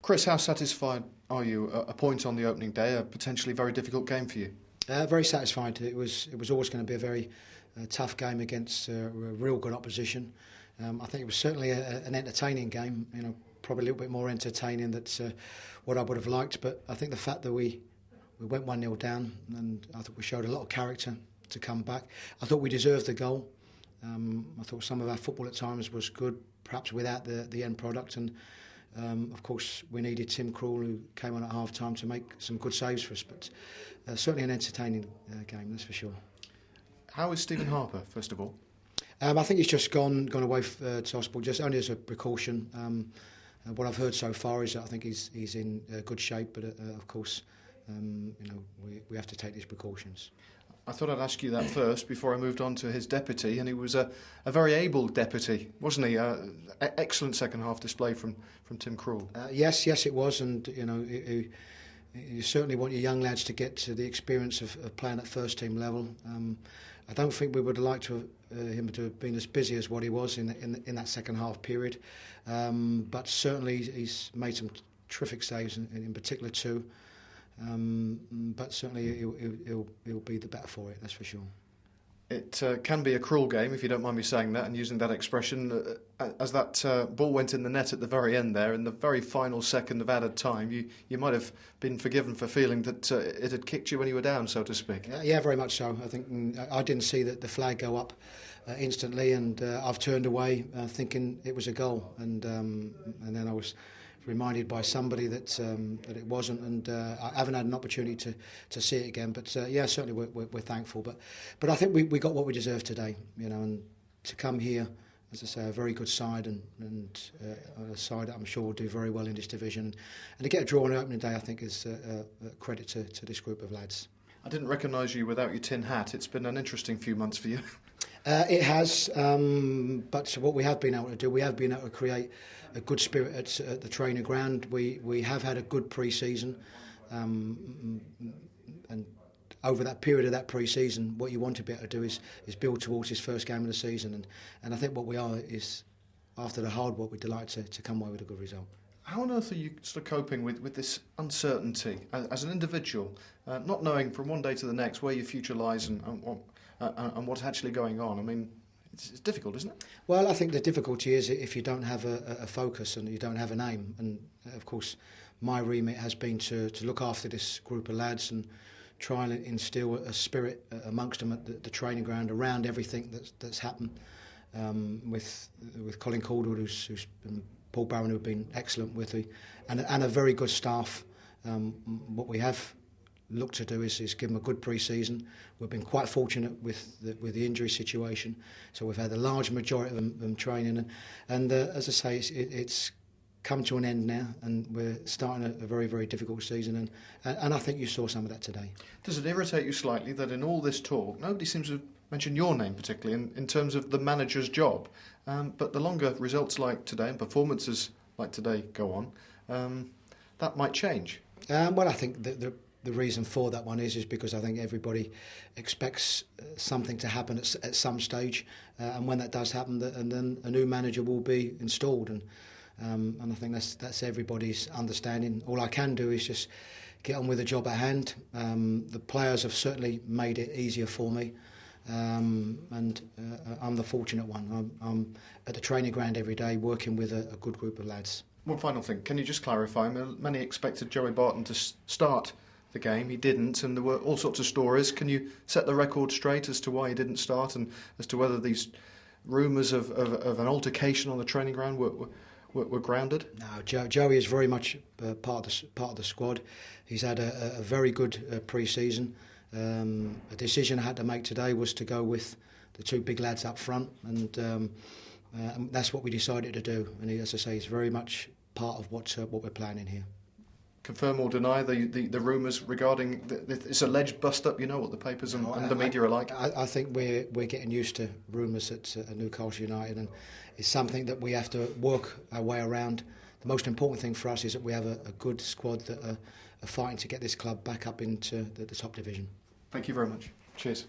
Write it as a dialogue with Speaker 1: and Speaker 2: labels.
Speaker 1: Chris, how satisfied are you? A point on the opening day, a potentially very difficult game for you.
Speaker 2: Very satisfied. It was always going to be a very tough game against real good opposition. I think it was certainly an entertaining game. Probably a little bit more entertaining than what I would have liked. But I think the fact that we went 1-0 down, and I thought we showed a lot of character to come back. I thought we deserved the goal. I thought some of our football at times was good, perhaps without the end product. And of course, we needed Tim Krul, who came on at half-time, to make some good saves for us. But certainly an entertaining game, that's for sure. How
Speaker 1: is Stephen Harper, first of all?
Speaker 2: I think he's just gone away to hospital, just only as a precaution. What I've heard so far is that I think he's in good shape, but of course, we have to take these precautions.
Speaker 1: I thought I'd ask you that first before I moved on to his deputy, and he was a very able deputy, wasn't he? Excellent second half display from Tim Krul.
Speaker 2: Yes, it was, and you certainly want your young lads to get to the experience of playing at first team level. I don't think we would have liked him to have been as busy as what he was in that second half period, but certainly he's made some terrific saves, in particular two. But certainly he'll be the better for it, that's for sure.
Speaker 1: It can be a cruel game, if you don't mind me saying that and using that expression. As that ball went in the net at the very end there, in the very final second of added time, you might have been forgiven for feeling that it had kicked you when you were down, so to speak.
Speaker 2: Yeah, very much so. I think I didn't see the flag go up instantly, and I've turned away thinking it was a goal, and then I was reminded by somebody that it wasn't, and I haven't had an opportunity to see it again. But yeah, certainly we're thankful. But I think we got what we deserved today, and to come here, as I say, a very good side and a side that I'm sure will do very well in this division, and to get a draw on opening day, I think is a credit to this group of lads.
Speaker 1: I didn't recognise you without your tin hat. It's been an interesting few months for you.
Speaker 2: It has, but what we have been able to do, we have been able to create a good spirit at the training ground. We have had a good pre-season, and over that period of that pre-season, what you want to be able to do is build towards this first game of the season, and I think what we are is, after the hard work, we're delighted to come away with a good result.
Speaker 1: How on earth are you sort of coping with this uncertainty as an individual, not knowing from one day to the next where your future lies and what's actually going on? I mean, it's difficult, isn't it?
Speaker 2: Well, I think the difficulty is if you don't have a focus and you don't have an aim. And of course, my remit has been to look after this group of lads and try and instil a spirit amongst them at the training ground around everything that's happened. With Colin Caldwell, who's been Paul Barron, who've been excellent with and a very good staff. What we have looked to do is give them a good pre-season. We've been quite fortunate with the injury situation, so we've had a large majority of them training, and as I say, it's come to an end now, and we're starting a very, very difficult season, and I think you saw some of that today.
Speaker 1: Does it irritate you slightly that in all this talk, nobody seems to mention your name particularly in terms of the manager's job, but the longer results like today and performances like today go on, that might change?
Speaker 2: Well, I think the reason for that one is because I think everybody expects something to happen at some stage, and when that does happen, and then a new manager will be installed, and I think that's everybody's understanding. All I can do is just get on with the job at hand. The players have certainly made it easier for me, and I'm the fortunate one. I'm at the training ground every day working with a good group of lads.
Speaker 1: One final thing, can you just clarify? Many expected Joey Barton to start the game. He didn't, and there were all sorts of stories. Can you set the record straight as to why he didn't start, and as to whether these rumours of an altercation on the training ground were grounded?
Speaker 2: No, Joey is very much part of the squad. He's had a very good pre-season. A decision I had to make today was to go with the two big lads up front, and that's what we decided to do. And as I say, he's very much part of what we're planning here.
Speaker 1: Confirm or deny the rumours regarding this alleged bust-up? You know what the papers and the media are like.
Speaker 2: I think we're getting used to rumours at Newcastle United, and it's something that we have to work our way around. The most important thing for us is that we have a good squad that are fighting to get this club back up into the top division.
Speaker 1: Thank you very much. Cheers.